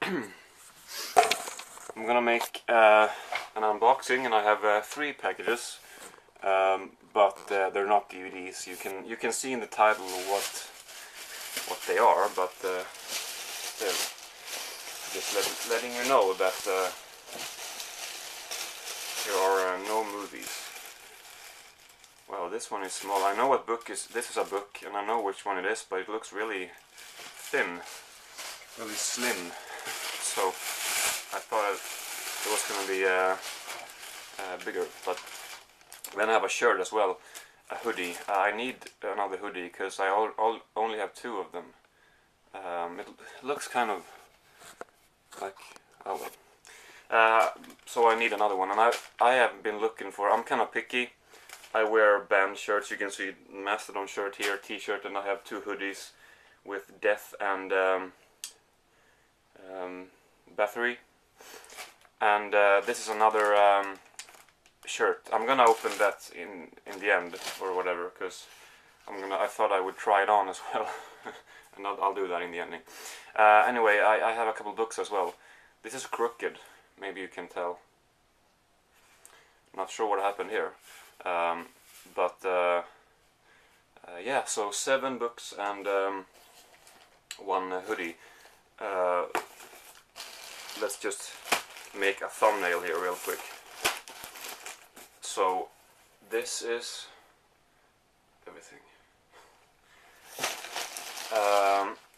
I'm gonna make an unboxing, and I have 3 packages, but they're not DVDs. You can see in the title what they are, but still, just letting you know that there are no movies. Well, this one is small. I know what book is. This is a book, and I know which one it is, but it looks really thin, really slim. So I thought it was going to be bigger. But then I have a shirt as well, a hoodie. I need another hoodie because I only have 2 of them. It looks kind of like, oh well. So I need another one, and I have been looking for. I'm kind of picky. I wear band shirts. You can see Mastodon shirt here, T-shirt, and I have 2 hoodies with Death and Bathory. And this is another shirt. I'm gonna open that in the end or whatever, because I thought I would try it on as well, and I'll do that in the ending. Anyway, I have a couple books as well. This is crooked. Maybe you can tell. Not sure what happened here. Yeah, so 7 books and 1 hoodie. Let's just make a thumbnail here real quick. So this is everything.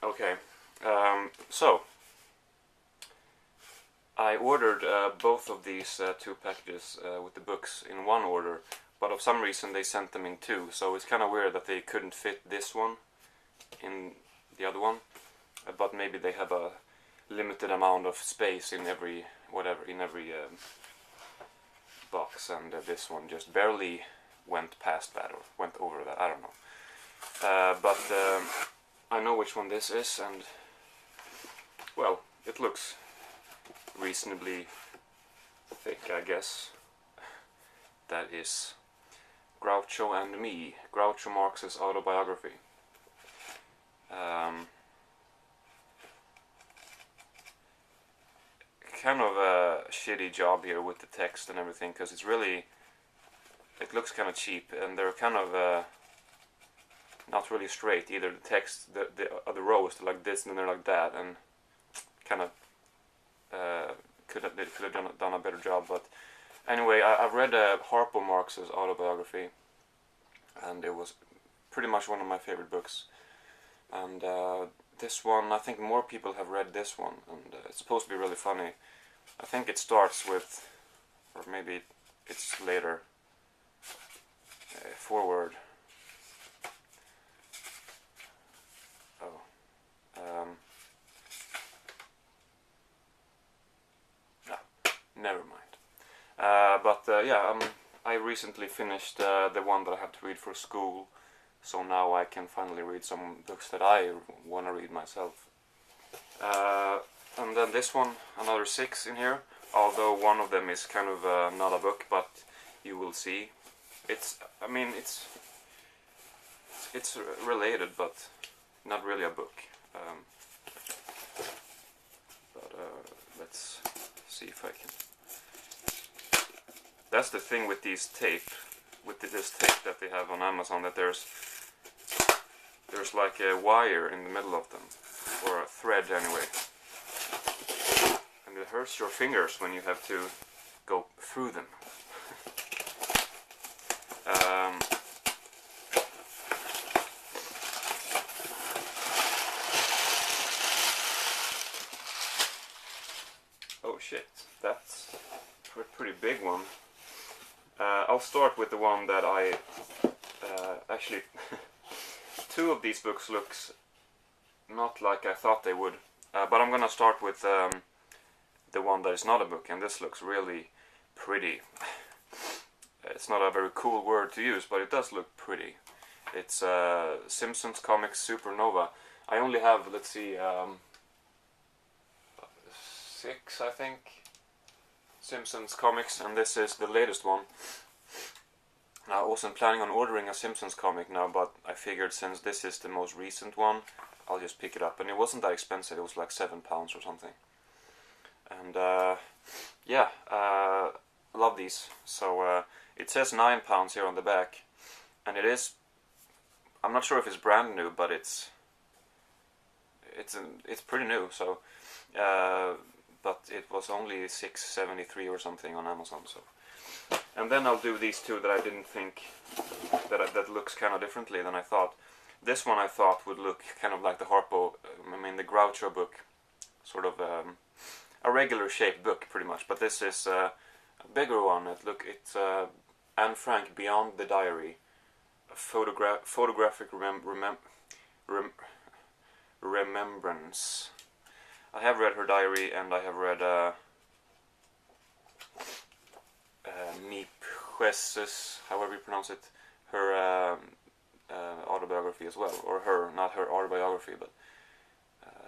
Okay, so I ordered both of these 2 packages with the books in one order, but of some reason they sent them in 2, so it's kind of weird that they couldn't fit this one in the other one, but maybe they have a limited amount of space in every box, and this one just barely went past that or went over that. I don't know, but I know which one this is, and well, it looks reasonably thick, I guess. That is Groucho and Me, Groucho Marx's autobiography. Kind of a shitty job here with the text and everything, because it looks kind of cheap, and they're kind of not really straight either. The text, the rows, they're like this and they're like that, and kind of could have done a better job. But anyway, I've read Harpo Marx's autobiography, and it was pretty much one of my favorite books. And this one, I think more people have read this one, and it's supposed to be really funny. I think it starts with, or maybe it's later, forward. Oh. Never mind. Yeah, I recently finished the one that I have to read for school, so now I can finally read some books that I want to read myself. And then this one, another 6 in here, although one of them is kind of not a book, but you will see. It's related, but not really a book. Let's see if I can. That's the thing with these tape, with this tape that they have on Amazon, that there's like a wire in the middle of them, or a thread anyway, and it hurts your fingers when you have to go through them. Oh shit, that's a pretty big one. I'll start with the one that I actually 2 of these books looks not like I thought they would, but I'm gonna start with the one that is not a book, and this looks really pretty. It's not a very cool word to use, but it does look pretty. It's Simpsons Comics Supernova. I only have, let's see, 6, I think, Simpsons comics, and this is the latest one. I wasn't planning on ordering a Simpsons comic now, but I figured since this is the most recent one, I'll just pick it up. And it wasn't that expensive, it was like £7 or something. and yeah, love these. So it says £9 here on the back, and it is. I'm not sure if it's brand new, but it's pretty new. So, but it was only $6.73 or something on Amazon. So, and then I'll do these two that I didn't think that looks kind of differently than I thought. This one I thought would look kind of like the Harpo, the Groucho book, sort of a regular shaped book, pretty much. But this is a bigger one. It's Anne Frank Beyond the Diary, a photographic remembrance. I have read her diary, and I have read Miphues's, however you pronounce it, her autobiography as well, or not her autobiography, but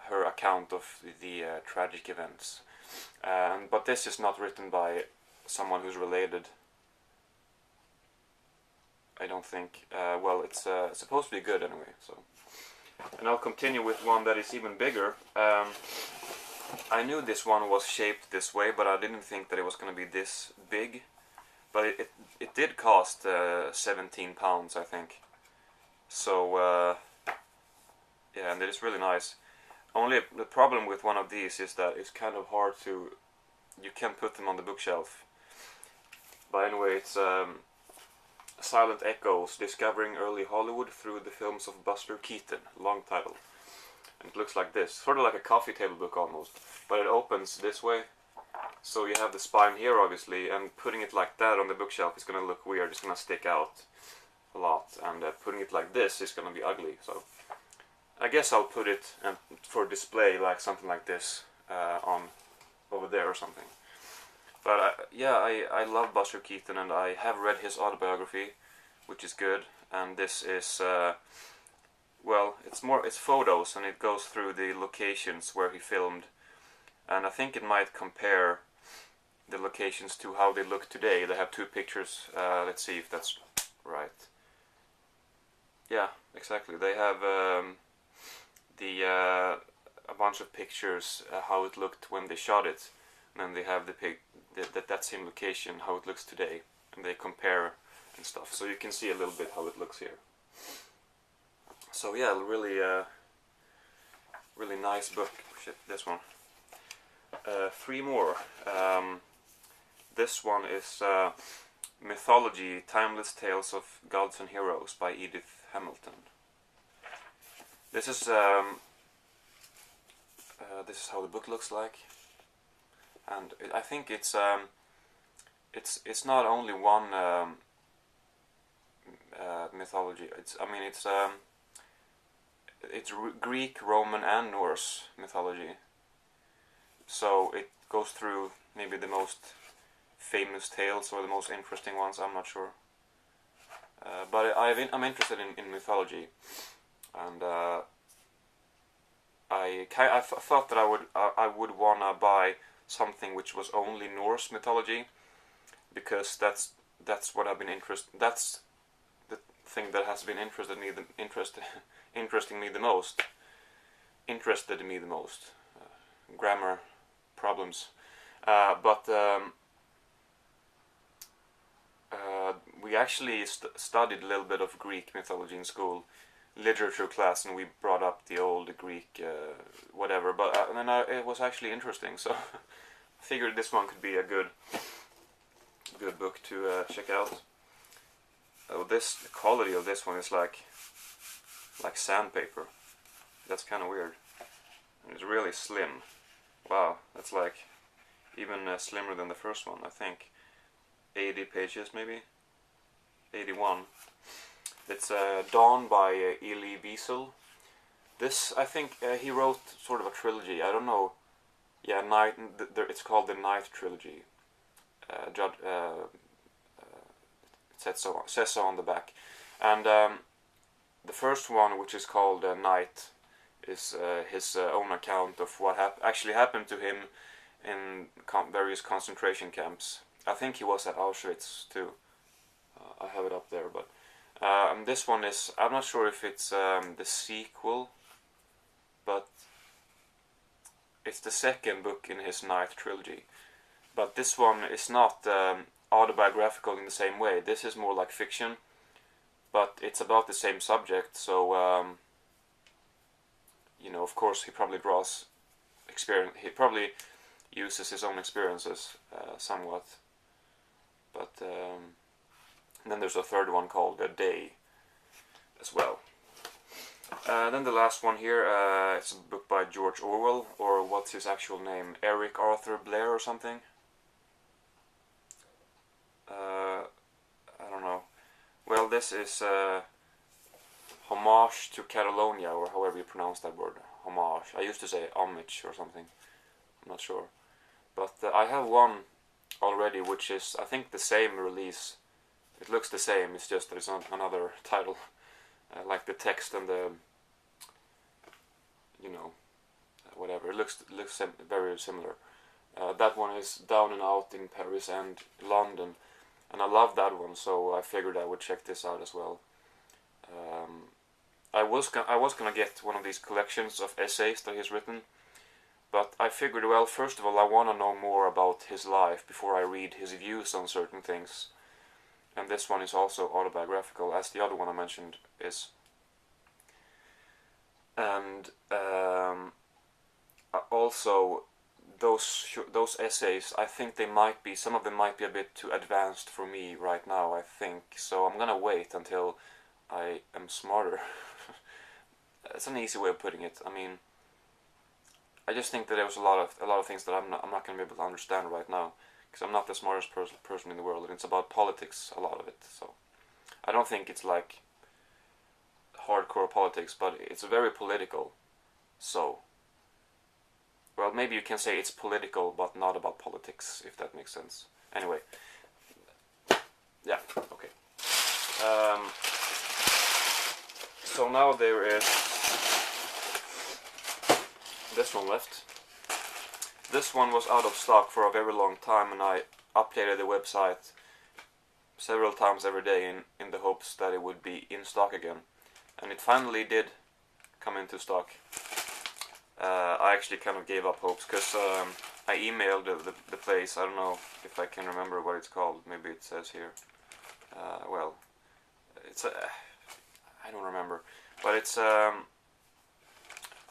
her account of the tragic events. But this is not written by someone who's related, I don't think. Well, it's supposed to be good anyway. So, and I'll continue with one that is even bigger. I knew this one was shaped this way, but I didn't think that it was going to be this big. But it did cost £17, I think. So yeah, and it is really nice. Only the problem with one of these is that it's kind of hard to. You can't put them on the bookshelf. But anyway, it's Silent Echoes: Discovering Early Hollywood Through the Films of Buster Keaton. Long title. And it looks like this, sort of like a coffee table book almost. But it opens this way, so you have the spine here obviously, and putting it like that on the bookshelf is going to look weird. It's going to stick out a lot, and putting it like this is going to be ugly. So I guess I'll put it for display, like something like this, on over there or something. But yeah, I love Buster Keaton, and I have read his autobiography, which is good. And this is well, it's photos, and it goes through the locations where he filmed, and I think it might compare the locations to how they look today. They have two pictures. Let's see if that's right. Yeah, exactly. They have a bunch of pictures how it looked when they shot it, and then they have that same location how it looks today, and they compare and stuff. So you can see a little bit how it looks here. So yeah, really really nice book. Shit, this one. Three more. This one is Mythology: Timeless Tales of Gods and Heroes by Edith Hamilton. This is how the book looks like, and I think it's not only one mythology. It's Greek, Roman, and Norse mythology. So it goes through maybe the most famous tales or the most interesting ones. I'm not sure, but I'm interested in mythology, and I thought that I would wanna buy something which was only Norse mythology, because that's what I've been interested. That's the thing that has been interested me the most. Grammar problems, but we actually studied a little bit of Greek mythology in school, literature class, and we brought up the old Greek whatever. But it was actually interesting, so I figured this one could be a good book to check out. The quality of this one is like sandpaper. That's kind of weird. And it's really slim. Wow, that's like even slimmer than the first one. I think 80 pages, maybe 81. It's Dawn by Elie Wiesel. This, I think, he wrote sort of a trilogy. I don't know. Yeah, it's called the Night Trilogy. It says so on the back. And the first one, which is called Night, is his own account of what actually happened to him in various concentration camps. I think he was at Auschwitz too. I have it up there, but this one is, I'm not sure if it's the sequel, but it's the second book in his ninth trilogy. But this one is not autobiographical in the same way. This is more like fiction, but it's about the same subject. So you know, of course, he probably draws experience. He probably uses his own experiences somewhat. But then there's a third one called A Day as well. Then the last one here, it's a book by George Orwell, or what's his actual name? Eric Arthur Blair or something? I don't know. Well, this is homage to Catalonia, or however you pronounce that word. Homage. I used to say homage or something. I'm not sure. But I have one already, which is, I think, the same release. It looks the same, it's just there's another title. Like the text and the, you know, whatever. It looks very similar. That one is Down and Out in Paris and London, and I love that one, so I figured I would check this out as well. I was gonna get one of these collections of essays that he's written, but I figured, well, first of all, I want to know more about his life before I read his views on certain things. And this one is also autobiographical, as the other one I mentioned is. And also, those essays, I think some of them might be a bit too advanced for me right now, I think. So I'm gonna wait until I am smarter. It's an easy way of putting it. I mean, I just think that there's a lot of things that I'm not gonna be able to understand right now, because I'm not the smartest person in the world, and it's about politics, a lot of it. So I don't think it's like hardcore politics, but it's very political. So, well, maybe you can say it's political, but not about politics, if that makes sense. Anyway, yeah, okay. So now there is this one left. This one was out of stock for a very long time, and I updated the website several times every day in the hopes that it would be in stock again. And it finally did come into stock. I actually kind of gave up hopes, because I emailed the place. I don't know if I can remember what it's called. Maybe it says here. Well, it's I don't remember, but it's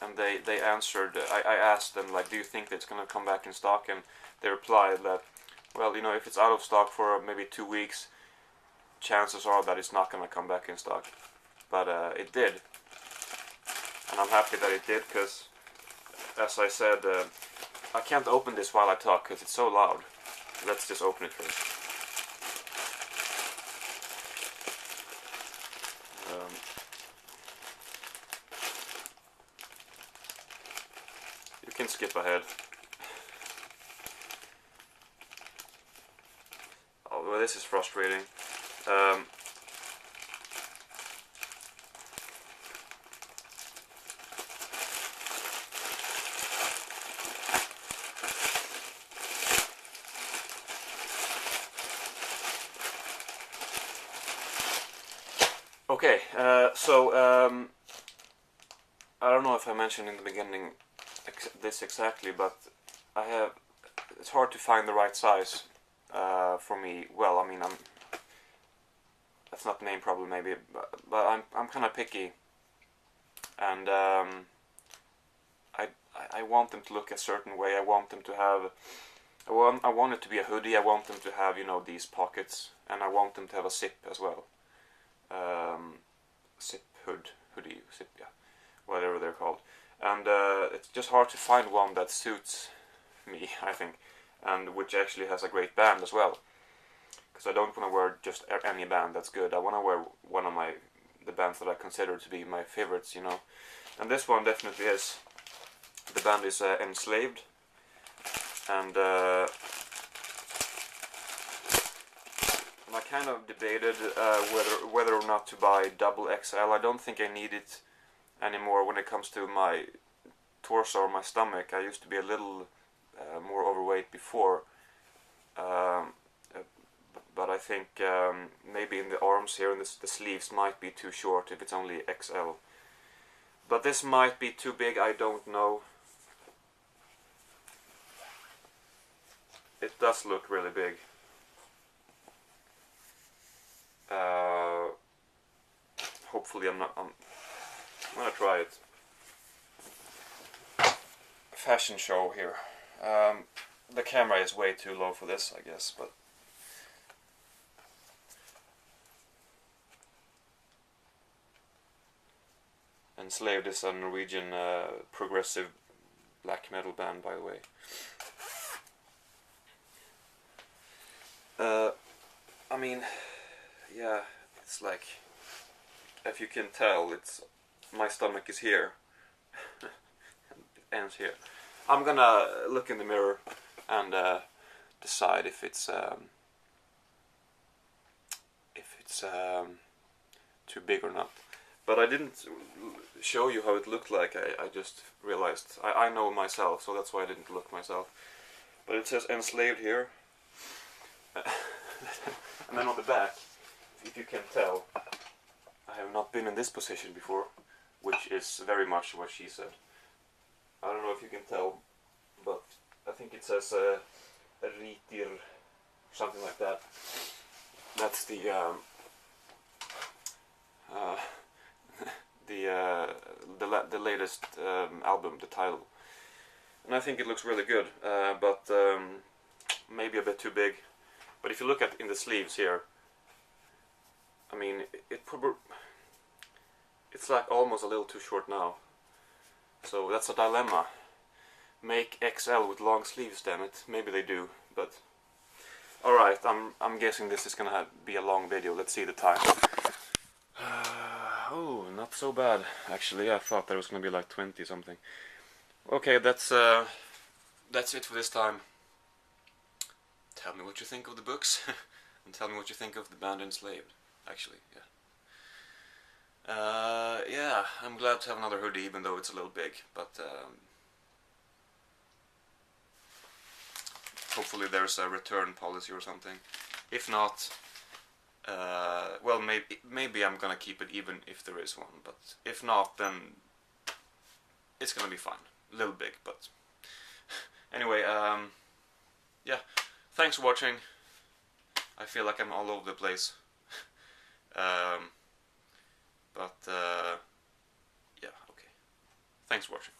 and they answered. I asked them, like, do you think it's gonna come back in stock? And they replied that, well, you know, if it's out of stock for maybe 2 weeks, chances are that it's not gonna come back in stock. But it did, and I'm happy that it did, because, as I said, I can't open this while I talk because it's so loud. Let's just open it first. You can skip ahead. Oh, well, this is frustrating. Okay, so I don't know if I mentioned in the beginning this exactly, but it's hard to find the right size for me. Well, I mean, that's not the main problem maybe, but I'm kind of picky, and I want them to look a certain way. I want them to have, I want it to be a hoodie. I want them to have, you know, these pockets, and I want them to have a zip as well. Zip hoodie, zip, yeah, whatever they're called. And it's just hard to find one that suits me, I think, and which actually has a great band as well. Because I don't want to wear just any band that's good. I want to wear one of the bands that I consider to be my favorites, you know. And this one definitely is. The band is Enslaved, and I kind of debated whether or not to buy double XL. I don't think I need it anymore when it comes to my torso or my stomach. I used to be a little more overweight before, but I think maybe in the arms here and the sleeves might be too short if it's only XL. But this might be too big, I don't know. it does look really big. Hopefully I'm gonna try it. Fashion show here. The camera is way too low for this, I guess, but Enslaved is a Norwegian progressive black metal band, by the way. I mean, yeah, it's like, if you can tell, it's my stomach is here. It ends here. I'm gonna look in the mirror and decide if it's too big or not. But I didn't show you how it looked like. I just realized I know myself, so that's why I didn't look myself. But it says Enslaved here. And then on the back, if you can tell, I have not been in this position before, which is very much what she said. I don't know if you can tell, but I think it says Ritir, something like that. That's the latest album, the title, and I think it looks really good, but maybe a bit too big. But if you look at in the sleeves here, I mean, it's like almost a little too short now. So that's a dilemma. Make XL with long sleeves, damn it. Maybe they do, but alright, I'm guessing this is gonna be a long video. Let's see the time. Oh, not so bad actually. I thought there was gonna be like 20 something. Okay, that's it for this time. Tell me what you think of the books, and tell me what you think of the band Enslaved. Actually, yeah. Yeah, I'm glad to have another hoodie, even though it's a little big. But hopefully there's a return policy or something. If not, well, maybe I'm gonna keep it even if there is one. But if not, then it's gonna be fine. A little big, but anyway. Yeah. Thanks for watching. I feel like I'm all over the place. But yeah, okay. Thanks for watching.